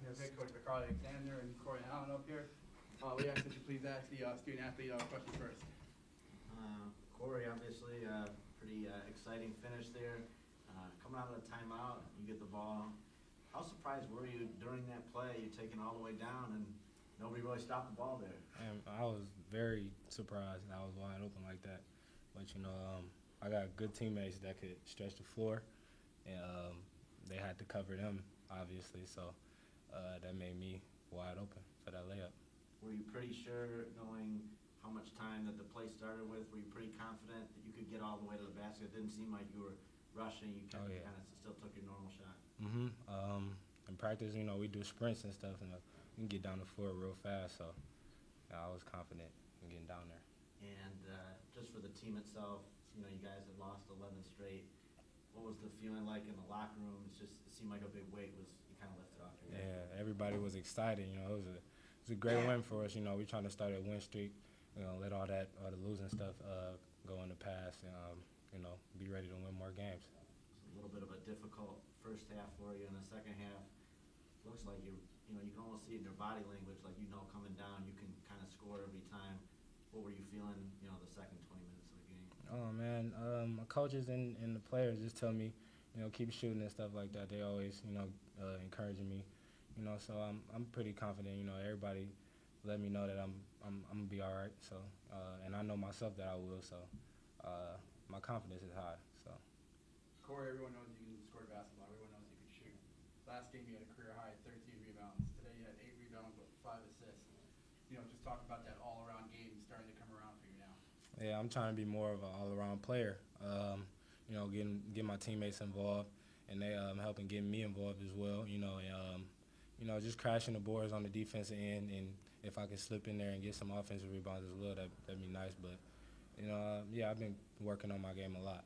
We have head coach Ricardo Alexander and Corey Allen up here. We ask that you please ask the student athlete question first. Corey, obviously, pretty exciting finish there. Coming out of the timeout, you get the ball. How surprised were you during that play? You taking all the way down, and nobody really stopped the ball there. And I was very surprised that I was wide open like that. But, I got good teammates that could stretch the floor, and they had to cover them, obviously. So that made me wide open for that layup. Were you pretty sure, knowing how much time that the play started with, were you pretty confident that you could get all the way to the basket? It didn't seem like you were rushing. You kind of still took your normal shot. In practice, we do sprints and stuff, and we can get down the floor real fast. So I was confident in getting down there. And just for the team itself, you guys had lost 11 straight. What was the feeling like in the locker room? It seemed like a big weight you kind of lifted off your head. Yeah, everybody was excited. It was a great win for us. We're trying to start a win streak. Let all the losing stuff go in the past, and be ready to win more games. It's a little bit of a difficult first half for you. In the second half, looks like you can almost see it in your body language, like coming down, you can kind of score every time. What were you feeling, the second 20 minutes of the game? Oh man, my coaches and the players just tell me, keep shooting and stuff like that. They always, encouraging me, So I'm pretty confident. Everybody let me know that I'm gonna be all right. So and I know myself that I will. So my confidence is high. So. Corey, everyone knows you can score basketball. Everyone knows you can shoot. Last game you had a career high 13 rebounds. Today you had 8 rebounds with 5 assists. Just talk about that all-around game starting to come around for you now. Yeah, I'm trying to be more of an all-around player. Getting my teammates involved, and they helping get me involved as well. Just crashing the boards on the defensive end, and if I can slip in there and get some offensive rebounds as well, that'd be nice. But I've been working on my game a lot.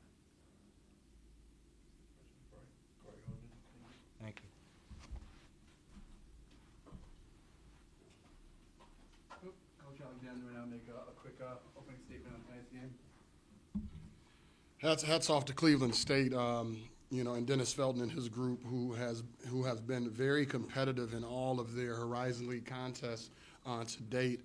Thank you. Coach Alexander will now make a quick opening statement on tonight's game. Hats off to Cleveland State, and Dennis Felton and his group, who has been very competitive in all of their Horizon League contests to date.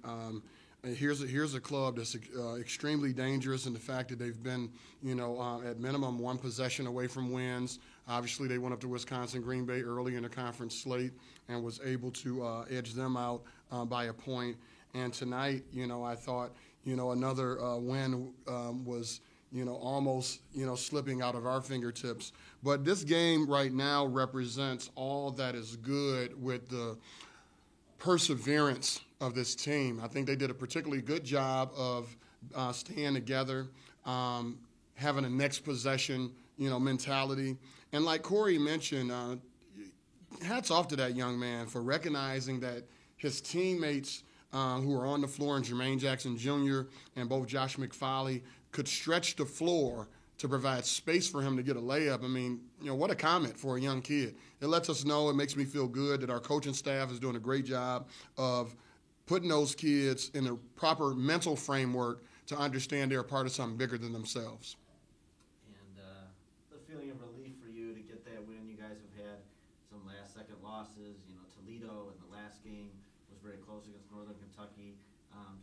Here's a club that's extremely dangerous in the fact that they've been, at minimum one possession away from wins. Obviously, they went up to Wisconsin Green Bay early in the conference slate and was able to edge them out by a point. And tonight, I thought, another win was, almost, slipping out of our fingertips. But this game right now represents all that is good with the perseverance of this team. I think they did a particularly good job of staying together, having a next possession, mentality. And like Corey mentioned, hats off to that young man for recognizing that his teammates who are on the floor, and Jermaine Jackson Jr. and both Josh McFarley, could stretch the floor to provide space for him to get a layup. I mean, what a comment for a young kid. It lets us know, it makes me feel good that our coaching staff is doing a great job of putting those kids in a proper mental framework to understand they're a part of something bigger than themselves. And the feeling of relief for you to get that win. You guys have had some last-second losses. Toledo in the last game was very close against Northern Kentucky.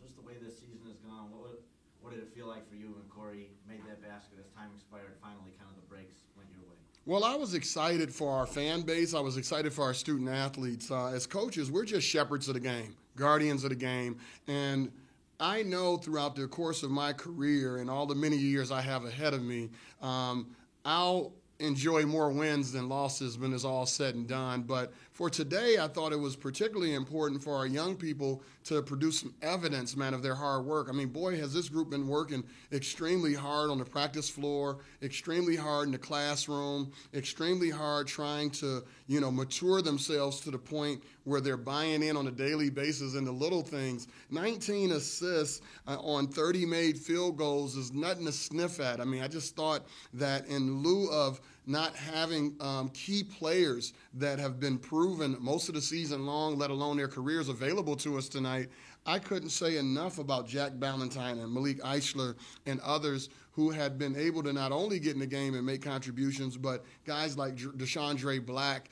Just the way this season has gone, what did it feel like for you when Corey made that basket as time expired, finally kind of the breaks went your way? Well, I was excited for our fan base. I was excited for our student athletes. As coaches, we're just shepherds of the game, guardians of the game. And I know throughout the course of my career and all the many years I have ahead of me, I'll enjoy more wins than losses when it's all said and done. But for today, I thought it was particularly important for our young people to produce some evidence, man, of their hard work. I mean, boy, has this group been working extremely hard on the practice floor, extremely hard in the classroom, extremely hard trying to, mature themselves to the point where they're buying in on a daily basis in the little things. 19 assists on 30 made field goals is nothing to sniff at. I mean, I just thought that in lieu of not having key players that have been proven most of the season long, let alone their careers, available to us tonight, I couldn't say enough about Jack Ballantyne and Malik Eichler and others who had been able to not only get in the game and make contributions, but guys like Deshaundre Black,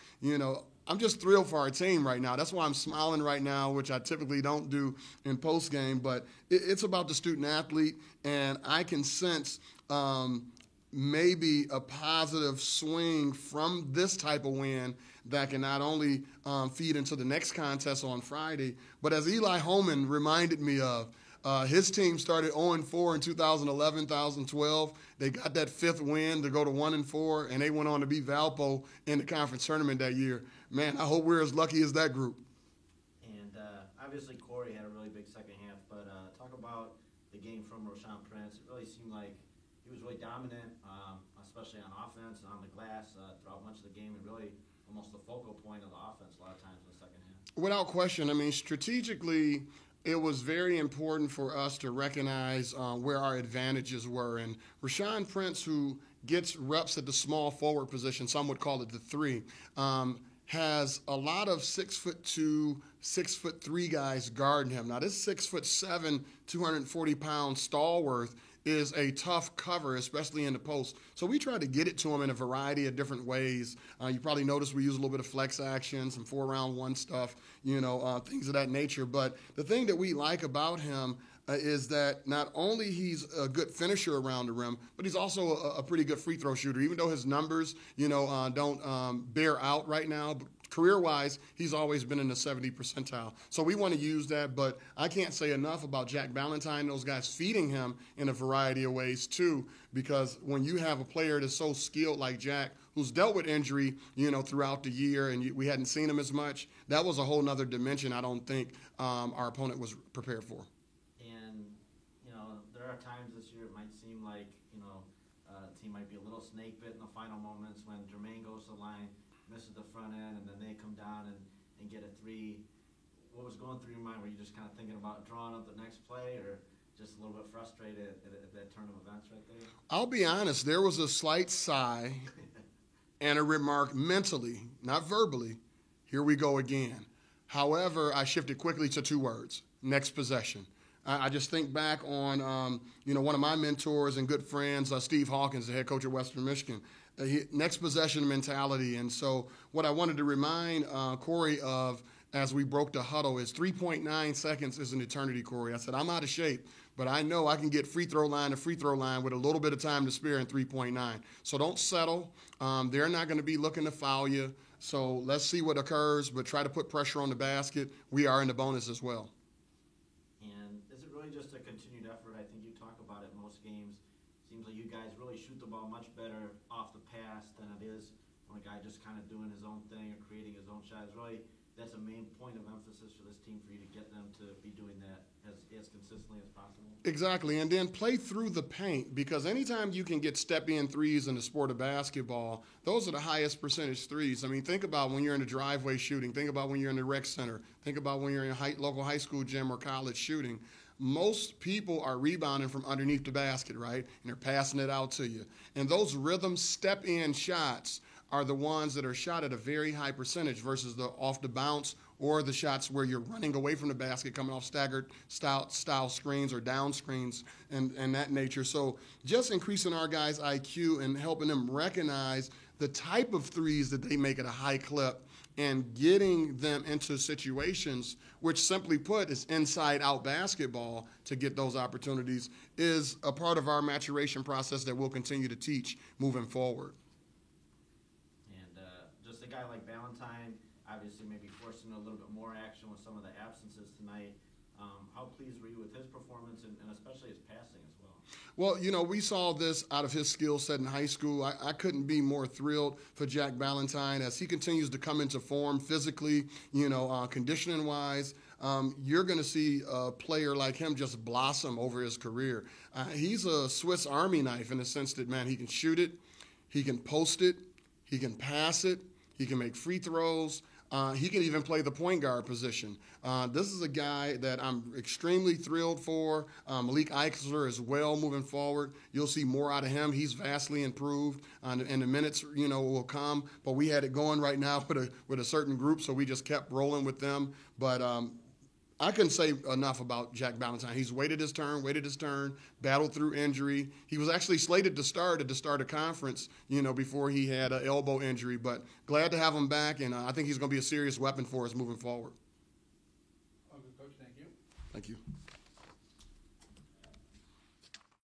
I'm just thrilled for our team right now. That's why I'm smiling right now, which I typically don't do in postgame. But it's about the student athlete, and I can sense maybe a positive swing from this type of win that can not only feed into the next contest on Friday, but as Eli Holman reminded me of, his team started 0-4 in 2011, 2012. They got that 5th win to go to 1-4, and they went on to beat Valpo in the conference tournament that year. Man, I hope we're as lucky as that group. And obviously Corey had a really big second half, but talk about the game from Roshan Prince. It really seemed like he was really dominant, especially on offense and on the glass throughout much of the game, and really almost the focal point of the offense a lot of times in the second half. Without question. I mean, strategically, it was very important for us to recognize where our advantages were. And Roshan Prince, who gets reps at the small forward position, some would call it the 3, has a lot of 6'2", 6'3" guys guarding him. Now, this 6'7", 240-pound stalwart is a tough cover, especially in the post. So we try to get it to him in a variety of different ways. You probably noticed we use a little bit of flex action, some 4-round-1 stuff, things of that nature. But the thing that we like about him is that not only he's a good finisher around the rim, but he's also a pretty good free throw shooter. Even though his numbers, don't bear out right now, career-wise, he's always been in the 70 percentile. So we want to use that, but I can't say enough about Jack Ballantyne, those guys feeding him in a variety of ways too, because when you have a player that's so skilled like Jack, who's dealt with injury, throughout the year, and we hadn't seen him as much, that was a whole nother dimension I don't think our opponent was prepared for. And, there are times this year it might seem like, the team might be a little snake bit in the final moments when Jermaine goes to the line, misses the front end, and then they come down and get a 3. What was going through your mind? Were you just kind of thinking about drawing up the next play, or just a little bit frustrated at that turn of events right there? I'll be honest, there was a slight sigh and a remark mentally, not verbally, here we go again. However, I shifted quickly to 2 words, next possession. I just think back on, one of my mentors and good friends, Steve Hawkins, the head coach at Western Michigan. Next possession mentality. And so what I wanted to remind Corey of as we broke the huddle is 3.9 seconds is an eternity, Corey. I said, I'm out of shape, but I know I can get free throw line to free throw line with a little bit of time to spare in 3.9. So don't settle. They're not going to be looking to foul you. So let's see what occurs, but try to put pressure on the basket. We are in the bonus as well. And is it really just a continued effort? I think you talk about it most games. Seems like you guys really shoot the ball much better off the pass than it is when a guy just kind of doing his own thing or creating his own shot. It's really, that's a main point of emphasis for this team, for you to get them to be doing that as consistently as possible. Exactly, and then play through the paint, because anytime you can get step-in threes in the sport of basketball, those are the highest percentage threes. I mean, think about when you're in the driveway shooting. Think about when you're in the rec center. Think about when you're in a local high school gym or college shooting. Most people are rebounding from underneath the basket, right? And they're passing it out to you. And those rhythm step-in shots are the ones that are shot at a very high percentage versus the off the bounce or the shots where you're running away from the basket, coming off staggered style screens or down screens and that nature. So just increasing our guys' IQ and helping them recognize the type of threes that they make at a high clip and getting them into situations, which simply put is inside-out basketball to get those opportunities, is a part of our maturation process that we'll continue to teach moving forward. And just a guy like Ballantyne, obviously maybe forcing a little bit more action with some of the absences tonight. How pleased were you with his performance and especially his passing as well? Well, we saw this out of his skill set in high school. I couldn't be more thrilled for Jack Ballantyne as he continues to come into form physically, conditioning-wise. You're going to see a player like him just blossom over his career. He's a Swiss Army knife in the sense that, man, he can shoot it, he can post it, he can pass it, he can make free throws. He can even play the point guard position. This is a guy that I'm extremely thrilled for. Malik Eichler as well moving forward. You'll see more out of him. He's vastly improved, and the minutes, will come. But we had it going right now with a certain group, so we just kept rolling with them. But I couldn't say enough about Jack Ballantyne. He's waited his turn, battled through injury. He was actually slated to start at the start of conference, before he had an elbow injury. But glad to have him back, and I think he's going to be a serious weapon for us moving forward. Okay, Coach, thank you. Thank you.